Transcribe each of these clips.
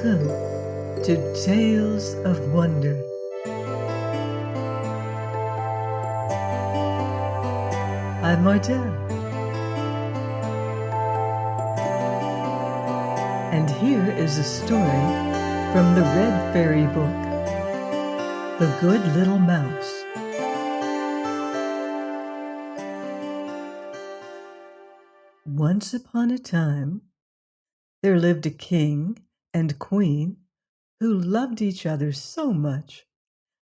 Welcome to Tales of Wonder. I'm Martell, and here is a story from the Red Fairy book, The Good Little Mouse. Once upon a time, there lived a king and queen who loved each other so much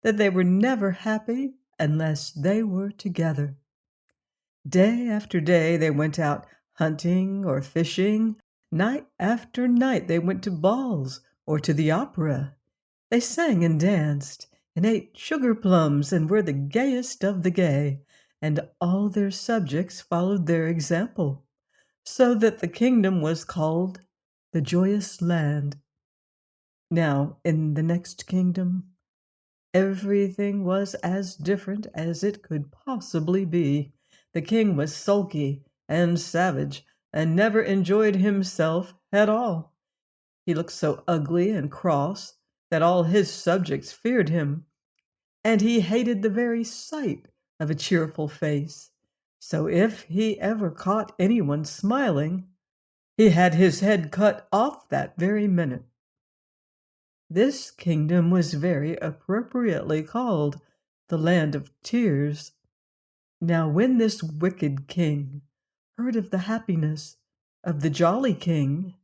that they were never happy unless they were together. Day after day they went out hunting or fishing. Night after night they went to balls or to the opera. They sang and danced and ate sugar plums and were the gayest of the gay, and all their subjects followed their example, so that the kingdom was called the Joyous Land. Now, in the next kingdom, everything was as different as it could possibly be. The king was sulky and savage and never enjoyed himself at all. He looked so ugly and cross that all his subjects feared him, and he hated the very sight of a cheerful face. So if he ever caught anyone smiling, he had his head cut off that very minute. This kingdom was very appropriately called the Land of Tears. Now, when this wicked king heard of the happiness of the jolly king,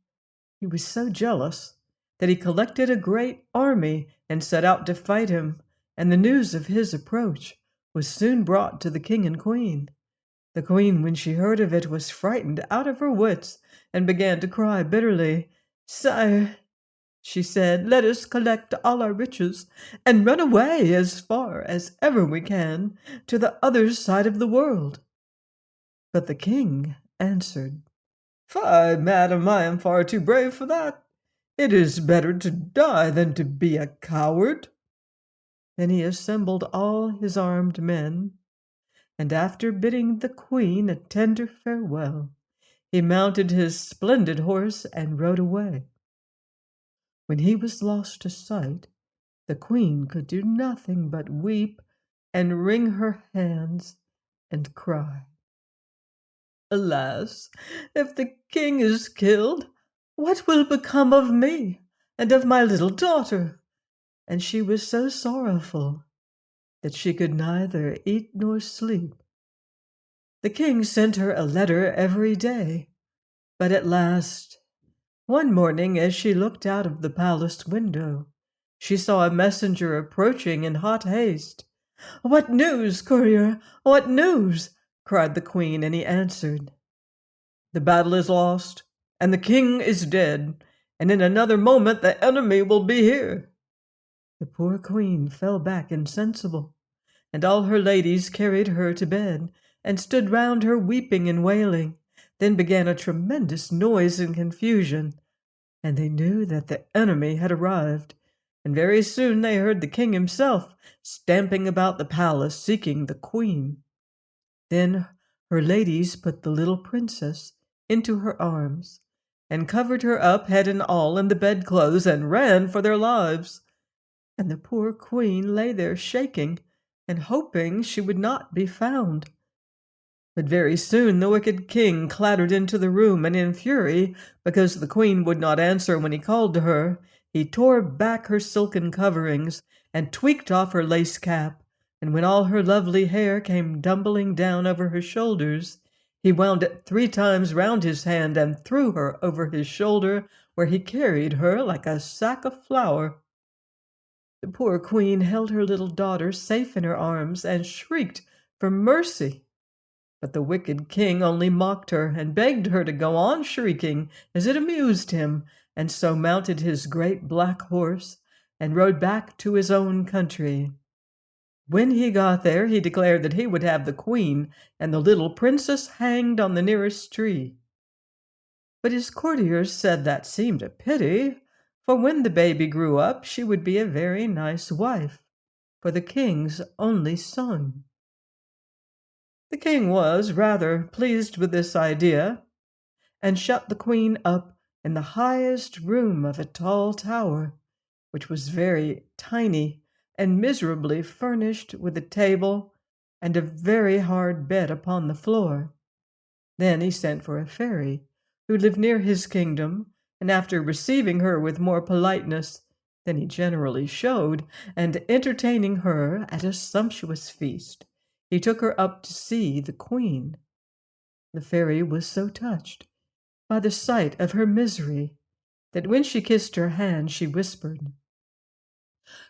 he was so jealous that he collected a great army and set out to fight him, and the news of his approach was soon brought to the king and queen. The queen, when she heard of it, was frightened out of her wits and began to cry bitterly. "Sire," she said, "let us collect all our riches and run away as far as ever we can to the other side of the world." But the king answered, "Fie, madam, I am far too brave for that. It is better to die than to be a coward." Then he assembled all his armed men, and after bidding the queen a tender farewell, he mounted his splendid horse and rode away. When he was lost to sight, the queen could do nothing but weep and wring her hands and cry. "Alas, if the king is killed, what will become of me and of my little daughter?" And she was so sorrowful that she could neither eat nor sleep. The king sent her a letter every day, but at last, one morning, as she looked out of the palace window, she saw a messenger approaching in hot haste. "What news, courier? What news?" cried the queen, and he answered, "The battle is lost, and the king is dead, and in another moment the enemy will be here." The poor queen fell back insensible, and all her ladies carried her to bed, and stood round her weeping and wailing. Then began a tremendous noise and confusion, and they knew that the enemy had arrived, and very soon they heard the king himself stamping about the palace seeking the queen. Then her ladies put the little princess into her arms, and covered her up head and all in the bedclothes, and ran for their lives. And the poor queen lay there shaking and hoping she would not be found. But very soon the wicked king clattered into the room, and in fury, because the queen would not answer when he called to her, he tore back her silken coverings and tweaked off her lace cap, and when all her lovely hair came tumbling down over her shoulders, he wound it 3 times round his hand and threw her over his shoulder, where he carried her like a sack of flour. The poor queen held her little daughter safe in her arms and shrieked for mercy. But the wicked king only mocked her and begged her to go on shrieking, as it amused him, and so mounted his great black horse and rode back to his own country. When he got there, he declared that he would have the queen and the little princess hanged on the nearest tree. But his courtiers said that seemed a pity, for when the baby grew up, she would be a very nice wife for the king's only son. The king was rather pleased with this idea, and shut the queen up in the highest room of a tall tower, which was very tiny and miserably furnished with a table and a very hard bed upon the floor. Then he sent for a fairy who lived near his kingdom, and after receiving her with more politeness than he generally showed, and entertaining her at a sumptuous feast, he took her up to see the queen. The fairy was so touched by the sight of her misery that when she kissed her hand she whispered,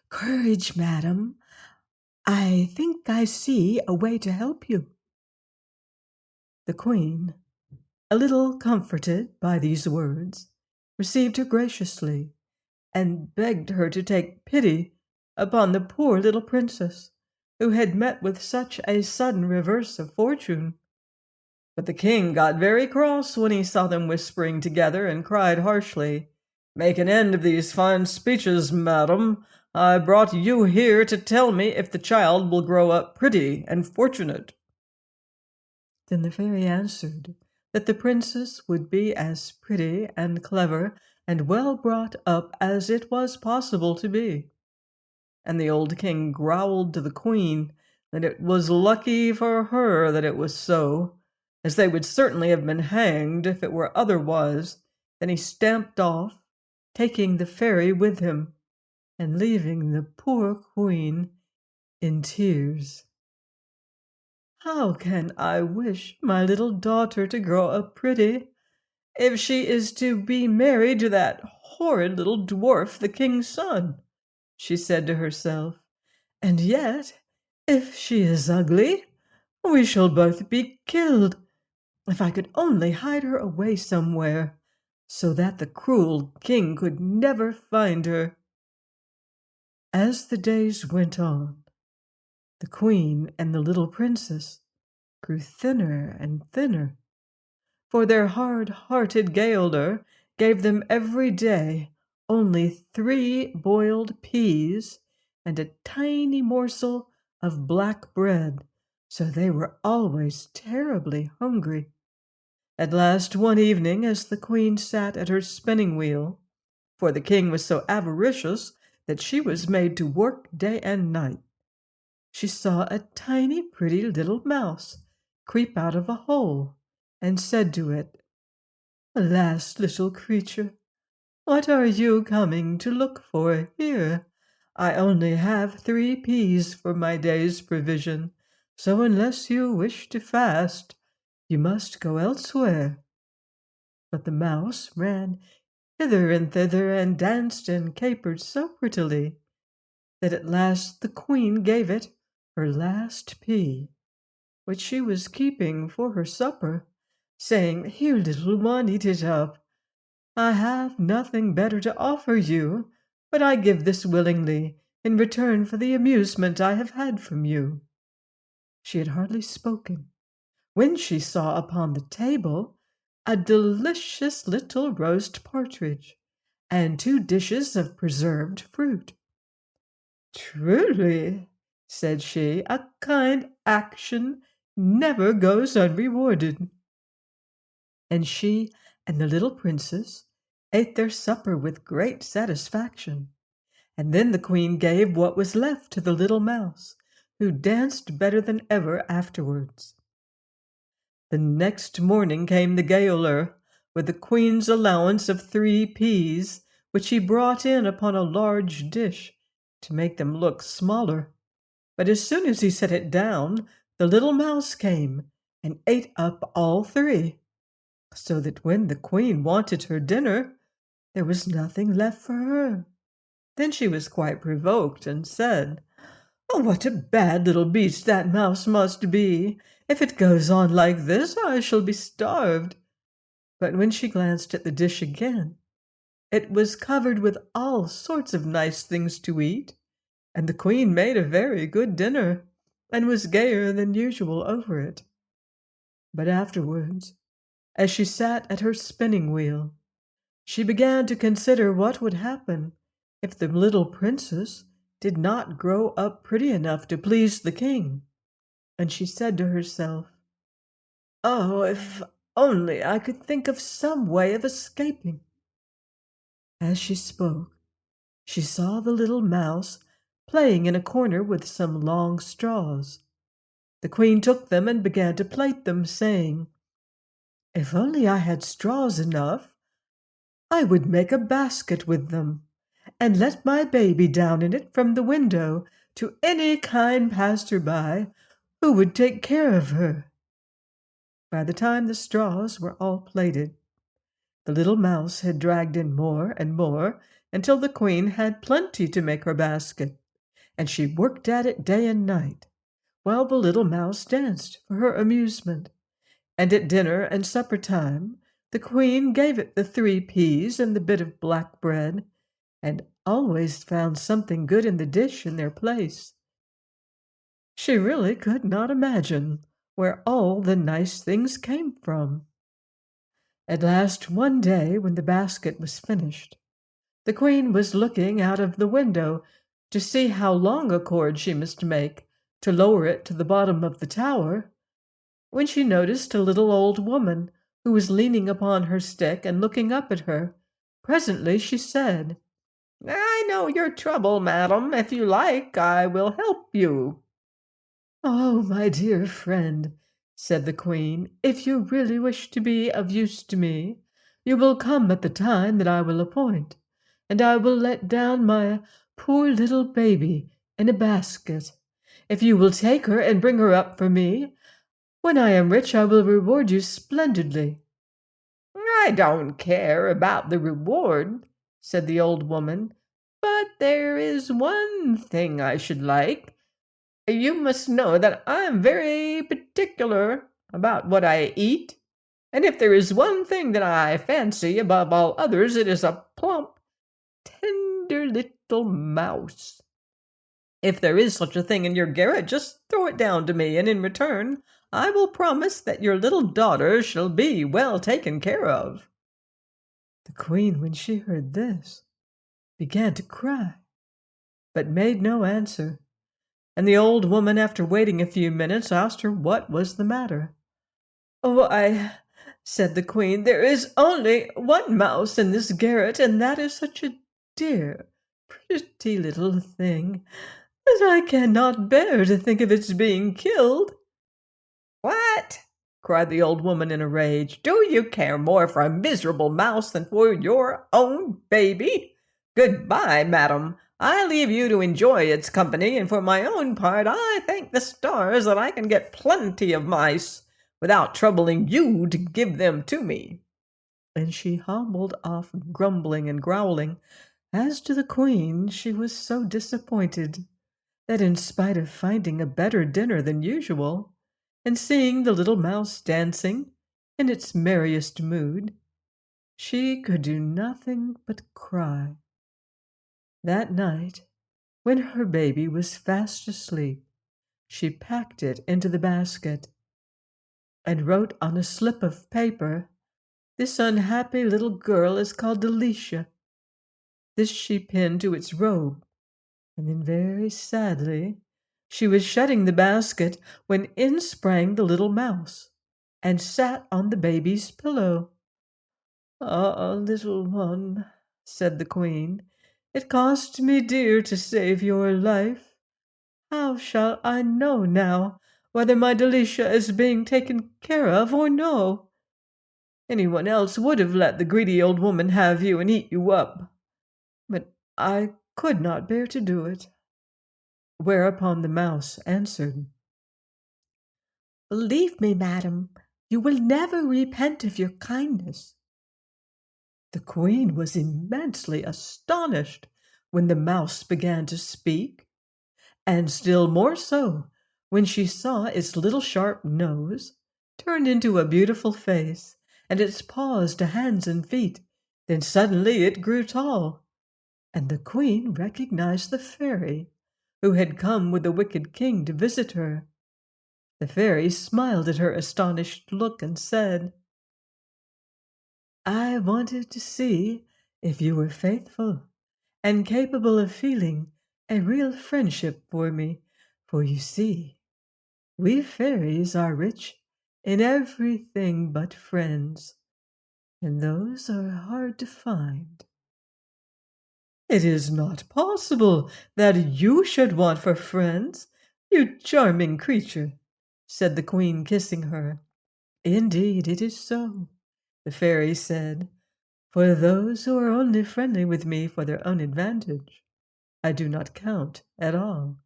"Courage, madam, I think I see a way to help you." The queen, a little comforted by these words, received her graciously, and begged her to take pity upon the poor little princess, who had met with such a sudden reverse of fortune. But the king got very cross when he saw them whispering together, and cried harshly, "Make an end of these fine speeches, madam. I brought you here to tell me if the child will grow up pretty and fortunate." Then the fairy answered that the princess would be as pretty and clever and well brought up as it was possible to be. And the old king growled to the queen that it was lucky for her that it was so, as they would certainly have been hanged if it were otherwise. Then he stamped off, taking the fairy with him, and leaving the poor queen in tears. "How can I wish my little daughter to grow up pretty, if she is to be married to that horrid little dwarf, the king's son?" she said to herself. "And yet, if she is ugly, we shall both be killed. If I could only hide her away somewhere, so that the cruel king could never find her." As the days went on, the queen and the little princess grew thinner and thinner, for their hard-hearted gaoler gave them every day only 3 boiled peas and a tiny morsel of black bread, so they were always terribly hungry. At last one evening, as the queen sat at her spinning wheel, for the king was so avaricious that she was made to work day and night, she saw a tiny pretty little mouse creep out of a hole, and said to it, "Alas, little creature, what are you coming to look for here? I only have 3 peas for my day's provision, so unless you wish to fast, you must go elsewhere." But the mouse ran hither and thither, and danced and capered so prettily, that at last the queen gave it her last pea, which she was keeping for her supper, saying, "Here, little one, eat it up. I have nothing better to offer you, but I give this willingly in return for the amusement I have had from you." She had hardly spoken when she saw upon the table a delicious little roast partridge and 2 dishes of preserved fruit. "Truly," said she, "a kind action never goes unrewarded." And she and the little princess ate their supper with great satisfaction, and then the queen gave what was left to the little mouse, who danced better than ever afterwards. The next morning came the gaoler with the queen's allowance of 3 peas, which he brought in upon a large dish to make them look smaller. But as soon as he set it down, the little mouse came and ate up all 3, so that when the queen wanted her dinner, there was nothing left for her. Then she was quite provoked, and said, "Oh, what a bad little beast that mouse must be! If it goes on like this, I shall be starved." But when she glanced at the dish again, it was covered with all sorts of nice things to eat, and the queen made a very good dinner, and was gayer than usual over it. But afterwards, as she sat at her spinning wheel, she began to consider what would happen if the little princess did not grow up pretty enough to please the king, and she said to herself, "Oh, if only I could think of some way of escaping." As she spoke, she saw the little mouse playing in a corner with some long straws. The queen took them and began to plait them, saying, "If only I had straws enough, I would make a basket with them, and let my baby down in it from the window to any kind passer-by who would take care of her." By the time the straws were all plaited, the little mouse had dragged in more and more until the queen had plenty to make her basket, and she worked at it day and night, while the little mouse danced for her amusement. And at dinner and supper time, the queen gave it the 3 peas and the bit of black bread, and always found something good in the dish in their place. She really could not imagine where all the nice things came from. At last, one day, when the basket was finished, the queen was looking out of the window to see how long a cord she must make to lower it to the bottom of the tower, when she noticed a little old woman who was leaning upon her stick and looking up at her. Presently she said, "I know your trouble, madam. If you like, I will help you." "Oh, my dear friend," said the queen, "if you really wish to be of use to me, you will come at the time that I will appoint, and I will let down my poor little baby in a basket. If you will take her and bring her up for me, when I am rich I will reward you splendidly." "I don't care about the reward," said the old woman, "but there is one thing I should like. You must know that I am very particular about what I eat, and if there is one thing that I fancy above all others, it is a plump, tender little mouse. If there is such a thing in your garret, just throw it down to me, and in return I will promise that your little daughter shall be well taken care of." The queen, when she heard this, began to cry, but made no answer, and the old woman, after waiting a few minutes, asked her what was the matter. "Why," said the queen, "there is only one mouse in this garret, and that is such a dear, pretty little thing that I cannot bear to think of its being killed." "What!" cried the old woman in a rage. "Do you care more for a miserable mouse than for your own baby? Good-bye, madam. I leave you to enjoy its company, and for my own part I thank the stars that I can get plenty of mice without troubling you to give them to me." And she hobbled off, grumbling and growling. As to the queen, she was so disappointed that in spite of finding a better dinner than usual, and seeing the little mouse dancing in its merriest mood, she could do nothing but cry. That night, when her baby was fast asleep, she packed it into the basket and wrote on a slip of paper, "This unhappy little girl is called Delicia." This she pinned to its robe, and then very sadly she was shutting the basket when in sprang the little mouse and sat on the baby's pillow. "Ah, little one," said the queen, "it cost me dear to save your life. How shall I know now whether my Delicia is being taken care of or no? Anyone else would have let the greedy old woman have you and eat you up, but I could not bear to do it." Whereupon the mouse answered, "Believe me, madam, you will never repent of your kindness." The queen was immensely astonished when the mouse began to speak, and still more so when she saw its little sharp nose turned into a beautiful face, and its paws to hands and feet. Then suddenly it grew tall, and the queen recognized the fairy who had come with the wicked king to visit her. The fairy smiled at her astonished look and said, "I wanted to see if you were faithful and capable of feeling a real friendship for me, for you see, we fairies are rich in everything but friends, and those are hard to find." "It is not possible that you should want for friends, you charming creature," said the Queen, kissing her. "Indeed, it is so," the fairy said. "For those who are only friendly with me for their own advantage, I do not count at all.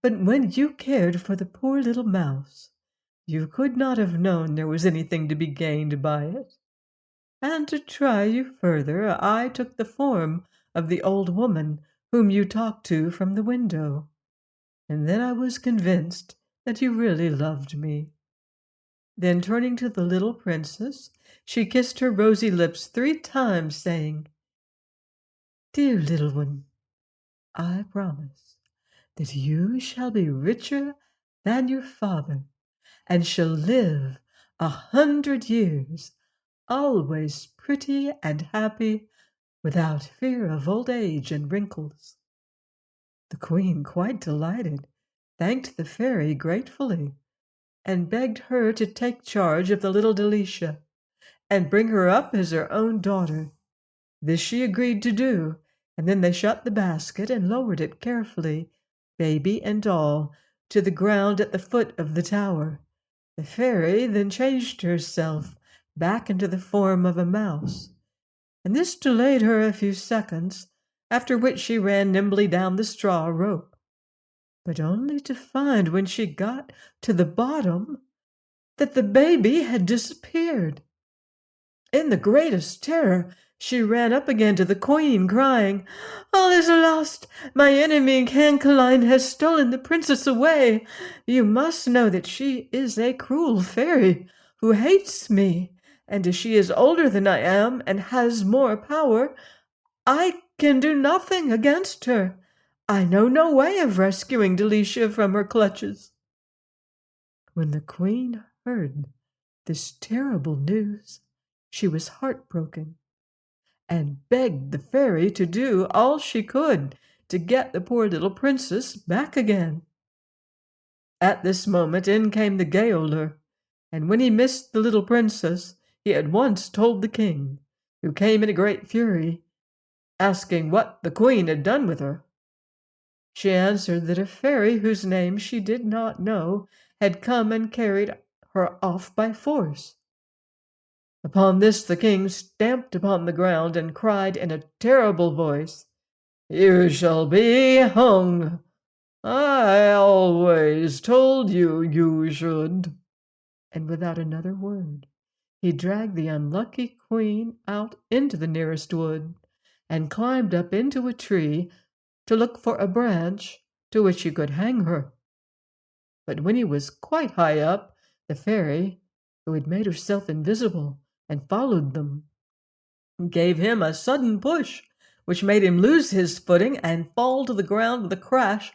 But when you cared for the poor little mouse, you could not have known there was anything to be gained by it. And to try you further, I took the form of the old woman whom you talked to from the window, and then I was convinced that you really loved me." Then turning to the little princess, she kissed her rosy lips 3 times, saying, "Dear little one, I promise that you shall be richer than your father, and shall live 100 years, always pretty and happy, without fear of old age and wrinkles." The Queen, quite delighted, thanked the fairy gratefully, and begged her to take charge of the little Delicia, and bring her up as her own daughter. This she agreed to do, and then they shut the basket and lowered it carefully, baby and all, to the ground at the foot of the tower. The fairy then changed herself back into the form of a mouse, and this delayed her a few seconds, after which she ran nimbly down the straw rope, but only to find when she got to the bottom that the baby had disappeared. In the greatest terror, she ran up again to the Queen, crying, "All is lost! My enemy Cancaline has stolen the princess away. You must know that she is a cruel fairy who hates me, and as she is older than I am and has more power, I can do nothing against her. I know no way of rescuing Delicia from her clutches." When the Queen heard this terrible news, she was heartbroken, and begged the fairy to do all she could to get the poor little princess back again. At this moment in came the gaoler, and when he missed the little princess, he at once told the king, who came in a great fury, asking what the Queen had done with her. She answered that a fairy whose name she did not know had come and carried her off by force. Upon this the king stamped upon the ground and cried in a terrible voice, "You shall be hung. I always told you you should." And without another word, he dragged the unlucky queen out into the nearest wood, and climbed up into a tree to look for a branch to which he could hang her. But when he was quite high up, the fairy, who had made herself invisible and followed them, gave him a sudden push, which made him lose his footing and fall to the ground with a crash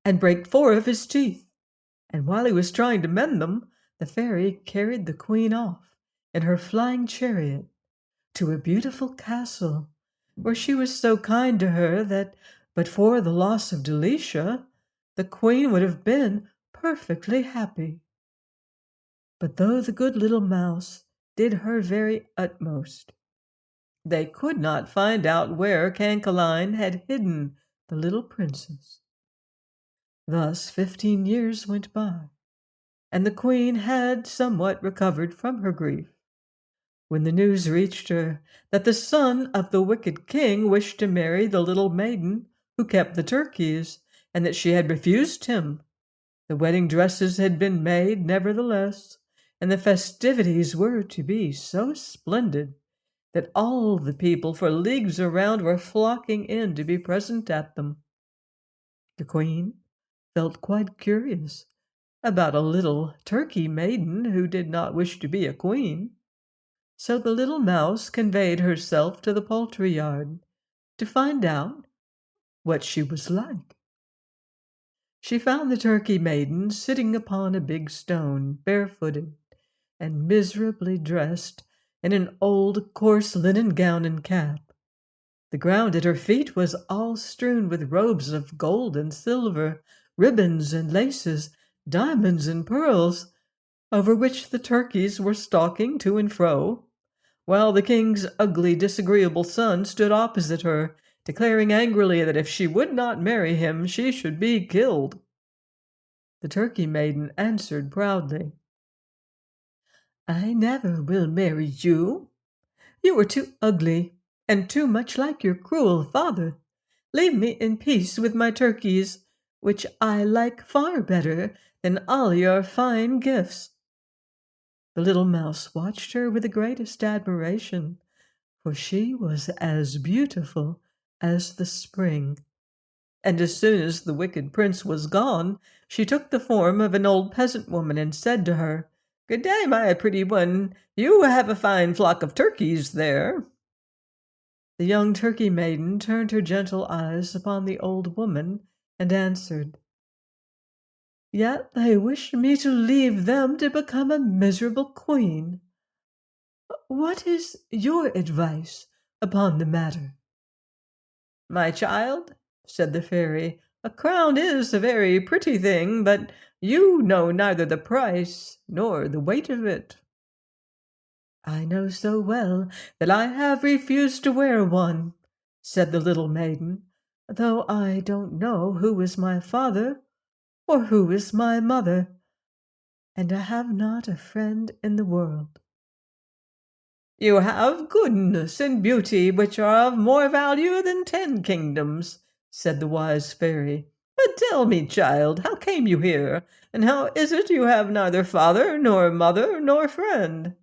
and break 4 of his teeth. And while he was trying to mend them, the fairy carried the Queen off in her flying chariot to a beautiful castle, where she was so kind to her that, but for the loss of Delicia, the Queen would have been perfectly happy. But though the good little mouse did her very utmost, they could not find out where Cancaline had hidden the little princess. Thus 15 years went by, and the Queen had somewhat recovered from her grief, when the news reached her that the son of the wicked king wished to marry the little maiden who kept the turkeys, and that she had refused him. The wedding dresses had been made, nevertheless, and the festivities were to be so splendid that all the people for leagues around were flocking in to be present at them. The Queen felt quite curious about a little turkey maiden who did not wish to be a queen. So the little mouse conveyed herself to the poultry yard to find out what she was like. She found the turkey maiden sitting upon a big stone, barefooted, and miserably dressed in an old coarse linen gown and cap. The ground at her feet was all strewn with robes of gold and silver, ribbons and laces, diamonds and pearls, over which the turkeys were stalking to and fro, while the king's ugly, disagreeable son stood opposite her declaring angrily that if she would not marry him, she should be killed. The Turkey Maiden answered proudly, "I never will marry you. You are too ugly, and too much like your cruel father. Leave me in peace with my turkeys, which I like far better than all your fine gifts." The little mouse watched her with the greatest admiration, for she was as beautiful as the spring. And as soon as the wicked prince was gone, she took the form of an old peasant woman and said to her, "Good day, my pretty one. You have a fine flock of turkeys there." The young Turkey Maiden turned her gentle eyes upon the old woman and answered, "Yet they wish me to leave them to become a miserable queen. What is your advice upon the matter?" "My child," said the fairy, "a crown is a very pretty thing, but you know neither the price nor the weight of it." "I know so well that I have refused to wear one," said the little maiden, "though I don't know who is my father or who is my mother, and I have not a friend in the world." "You have goodness and beauty, which are of more value than 10 kingdoms," said the wise fairy. "But tell me, child, how came you here, and how is it you have neither father, nor mother, nor friend?"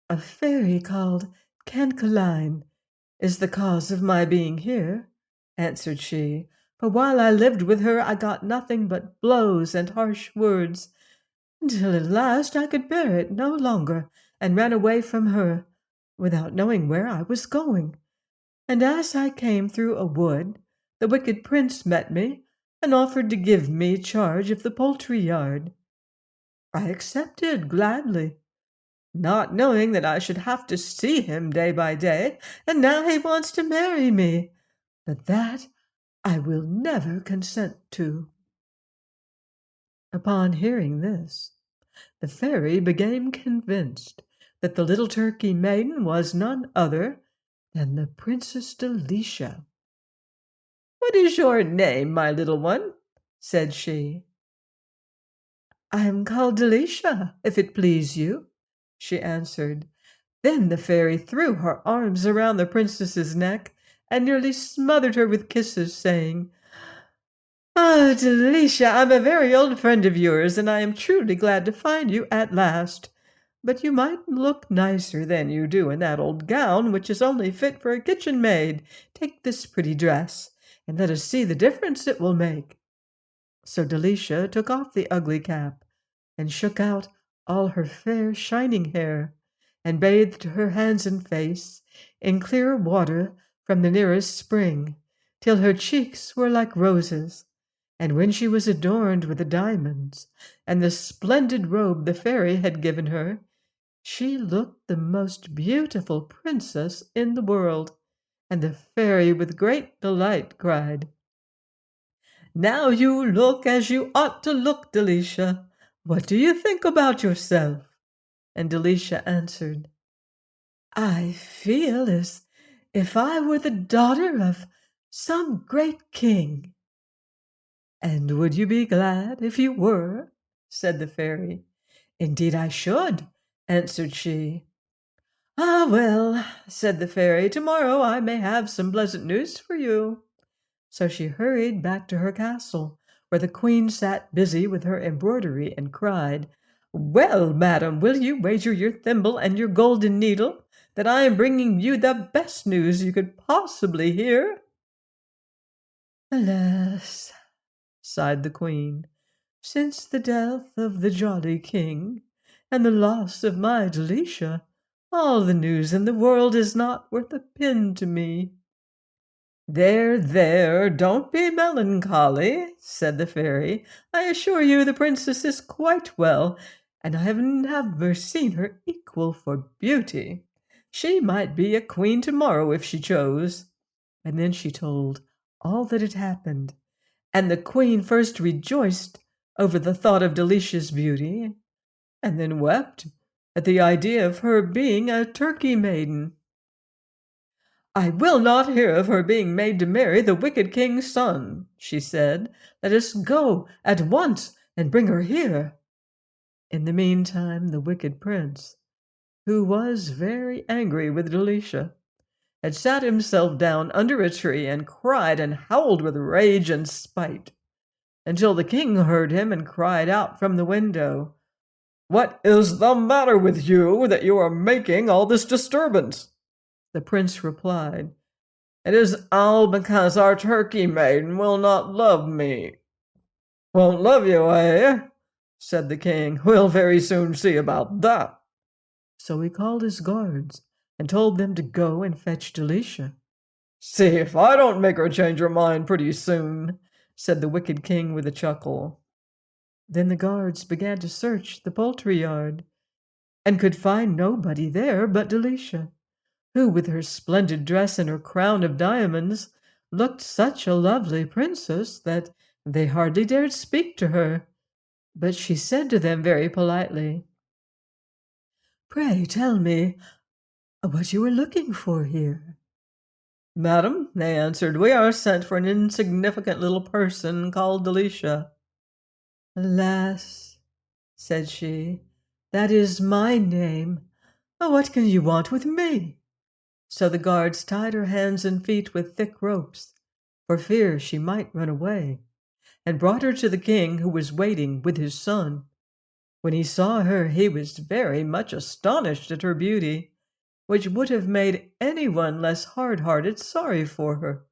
"A fairy called Cancaline is the cause of my being here," answered she, "for while I lived with her I got nothing but blows and harsh words, until at last I could bear it no longer, and ran away from her, without knowing where I was going. And as I came through a wood, the wicked prince met me, and offered to give me charge of the poultry yard. I accepted gladly, not knowing that I should have to see him day by day, and now he wants to marry me. But that I will never consent to." Upon hearing this, the fairy became convinced that the little Turkey Maiden was none other than the Princess Delicia. "What is your name, my little one?" said she. "I am called Delicia, if it please you," she answered. Then the fairy threw her arms around the princess's neck and nearly smothered her with kisses, saying, "Ah, Delicia, I'm a very old friend of yours, and I am truly glad to find you at last. But you might look nicer than you do in that old gown, which is only fit for a kitchen maid. Take this pretty dress, and let us see the difference it will make." So Delicia took off the ugly cap, and shook out all her fair shining hair, and bathed her hands and face in clear water from the nearest spring, till her cheeks were like roses. And when she was adorned with the diamonds and the splendid robe the fairy had given her, she looked the most beautiful princess in the world, and the fairy with great delight cried, "Now you look as you ought to look, Delicia. What do you think about yourself?" And Delicia answered, "I feel as if I were the daughter of some great king." "And would you be glad if you were?" said the fairy. "Indeed I should," answered she. "Ah, well," said the fairy, "tomorrow I may have some pleasant news for you." So she hurried back to her castle, where the queen sat busy with her embroidery, and cried, "Well, madam, will you wager your thimble and your golden needle that I am bringing you the best news you could possibly hear?" "Alas," sighed the queen, "since the death of the jolly king and the loss of my Delicia, all the news in the world is not worth a pin to me." "There, there, don't be melancholy," said the fairy. "I assure you the princess is quite well, and I have never seen her equal for beauty. She might be a queen tomorrow if she chose." And then she told all that had happened, and the queen first rejoiced over the thought of Delicia's beauty, and then wept at the idea of her being a Turkey Maiden. "I will not hear of her being made to marry the wicked king's son," she said. "Let us go at once and bring her here." In the meantime, the wicked prince, who was very angry with Delicia, had sat himself down under a tree and cried and howled with rage and spite, until the king heard him and cried out from the window, "What is the matter with you that you are making all this disturbance?" The prince replied, "It is all because our turkey maiden will not love me." "Won't love you, eh?" said the king. "We'll very soon see about that." So he called his guards and told them to go and fetch Delicia. "See if I don't make her change her mind pretty soon," said the wicked king with a chuckle. Then the guards began to search the poultry yard, and could find nobody there but Delicia, who, with her splendid dress and her crown of diamonds, looked such a lovely princess that they hardly dared speak to her. But she said to them very politely, "Pray tell me what you are looking for here." "Madam," they answered, "we are sent for an insignificant little person called Delicia." "Alas," said she, "that is my name. What can you want with me?" So the guards tied her hands and feet with thick ropes, for fear she might run away, and brought her to the king, who was waiting with his son. When he saw her, he was very much astonished at her beauty, which would have made anyone less hard-hearted sorry for her.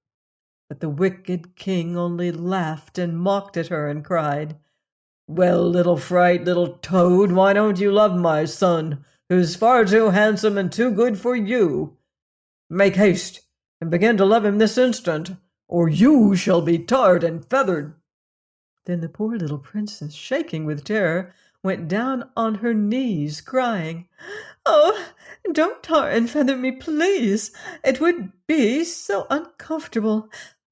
But the wicked king only laughed and mocked at her and cried, "Well, little fright, little toad, why don't you love my son, who's far too handsome and too good for you? Make haste and begin to love him this instant, or you shall be tarred and feathered." Then the poor little princess, shaking with terror, went down on her knees, crying, "Oh, don't tar and feather me, please. It would be so uncomfortable.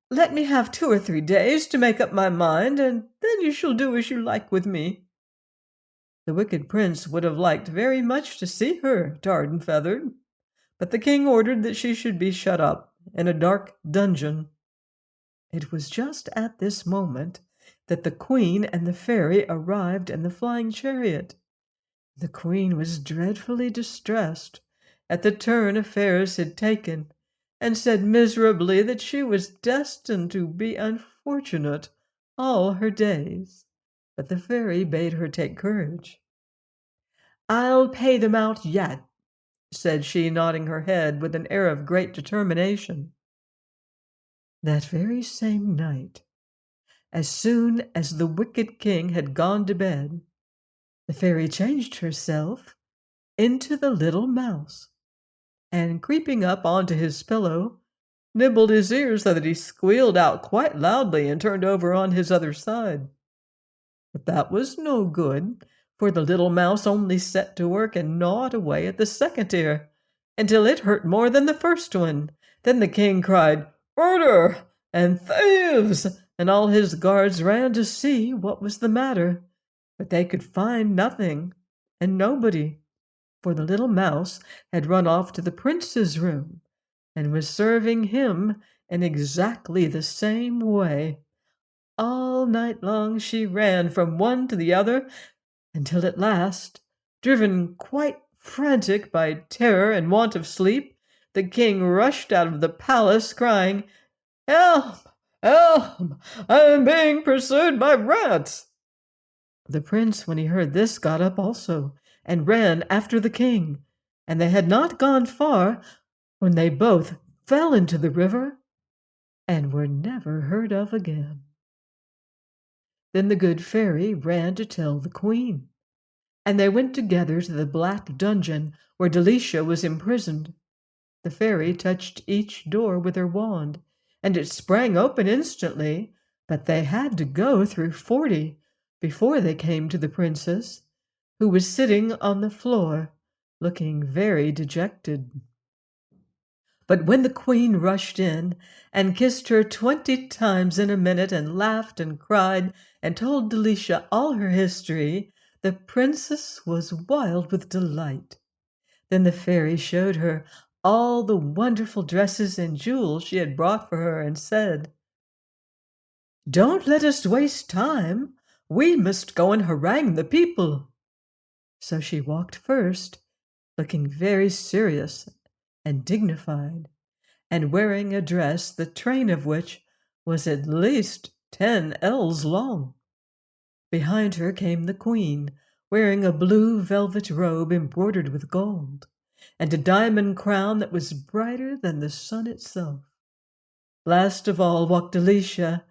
Let me have 2 or 3 days to make up my mind, and then you shall do as you like with me." The wicked prince would have liked very much to see her tarred and feathered, but the king ordered that she should be shut up in a dark dungeon. It was just at this moment that the queen and the fairy arrived in the flying chariot. The queen was dreadfully distressed at the turn affairs had taken, and said miserably that she was destined to be unfortunate all her days. But the fairy bade her take courage. "I'll pay them out yet," said she, nodding her head with an air of great determination. That very same night, as soon as the wicked king had gone to bed, the fairy changed herself into the little mouse, and creeping up onto his pillow, nibbled his ears so that he squealed out quite loudly and turned over on his other side. But that was no good, for the little mouse only set to work and gnawed away at the second ear, until it hurt more than the first one. Then the king cried, "Murder and thieves!" and all his guards ran to see what was the matter. But they could find nothing and nobody, for the little mouse had run off to the prince's room and was serving him in exactly the same way. All night long she ran from one to the other, until at last, driven quite frantic by terror and want of sleep, the king rushed out of the palace, crying, "Help! Help! I am being pursued by rats!" The prince, when he heard this, got up also, and ran after the king, and they had not gone far when they both fell into the river and were never heard of again. Then the good fairy ran to tell the queen, and they went together to the black dungeon where Delicia was imprisoned. The fairy touched each door with her wand, and it sprang open instantly, but they had to go through 40 before they came to the princess, who was sitting on the floor, looking very dejected. But when the queen rushed in and kissed her 20 times in a minute, and laughed and cried and told Delicia all her history, the princess was wild with delight. Then the fairy showed her all the wonderful dresses and jewels she had brought for her and said, "Don't let us waste time. We must go and harangue the people." So she walked first, looking very serious and dignified, and wearing a dress the train of which was at least 10 ells long. Behind her came the queen, wearing a blue velvet robe embroidered with gold, and a diamond crown that was brighter than the sun itself. Last of all walked Alicia,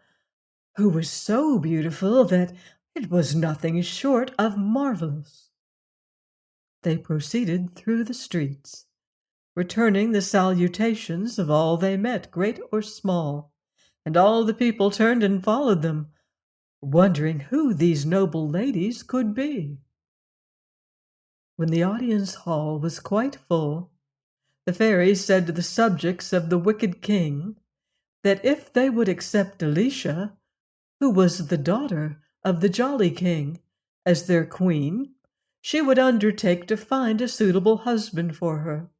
who was so beautiful that it was nothing short of marvelous. They proceeded through the streets, returning the salutations of all they met, great or small, and all the people turned and followed them, wondering who these noble ladies could be. When the audience hall was quite full, the fairy said to the subjects of the wicked king that if they would accept Alicia, who was the daughter of the jolly king, as their queen, she would undertake to find a suitable husband for her,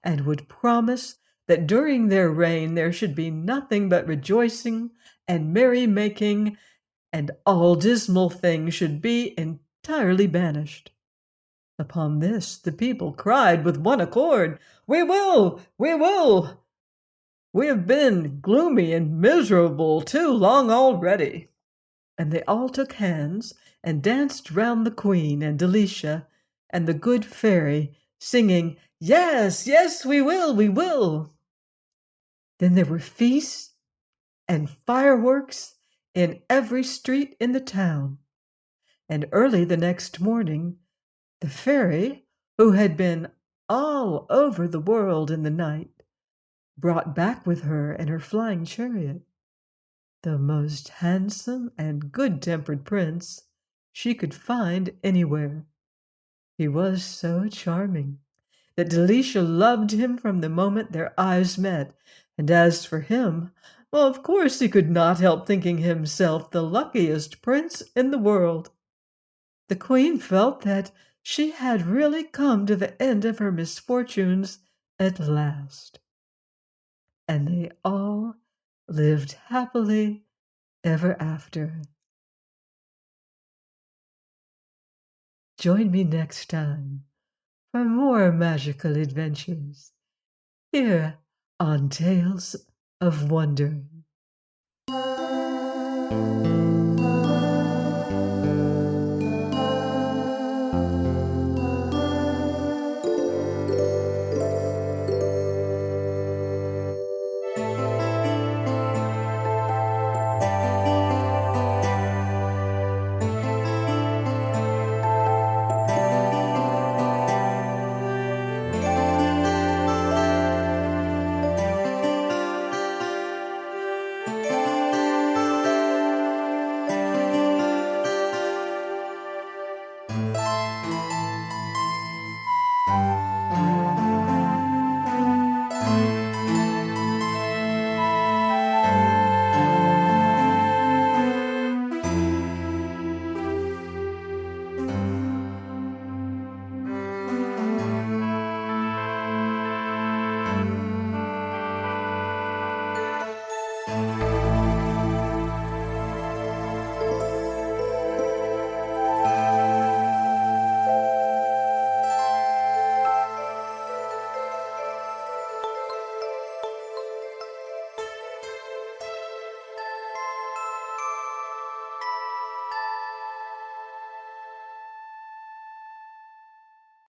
and would promise that during their reign there should be nothing but rejoicing and merry-making, and all dismal things should be entirely banished. Upon this the people cried with one accord, "We will! We will! We have been gloomy and miserable too long already." And they all took hands and danced round the queen and Alicia and the good fairy, singing, "Yes, yes, we will, we will." Then there were feasts and fireworks in every street in the town, and early the next morning the fairy, who had been all over the world in the night, brought back with her in her flying chariot the most handsome and good-tempered prince she could find anywhere. He was so charming that Delicia loved him from the moment their eyes met, and as for him, well, of course he could not help thinking himself the luckiest prince in the world. The queen felt that she had really come to the end of her misfortunes at last, and they all lived happily ever after. Join me next time for more magical adventures here on Tales of Wonder.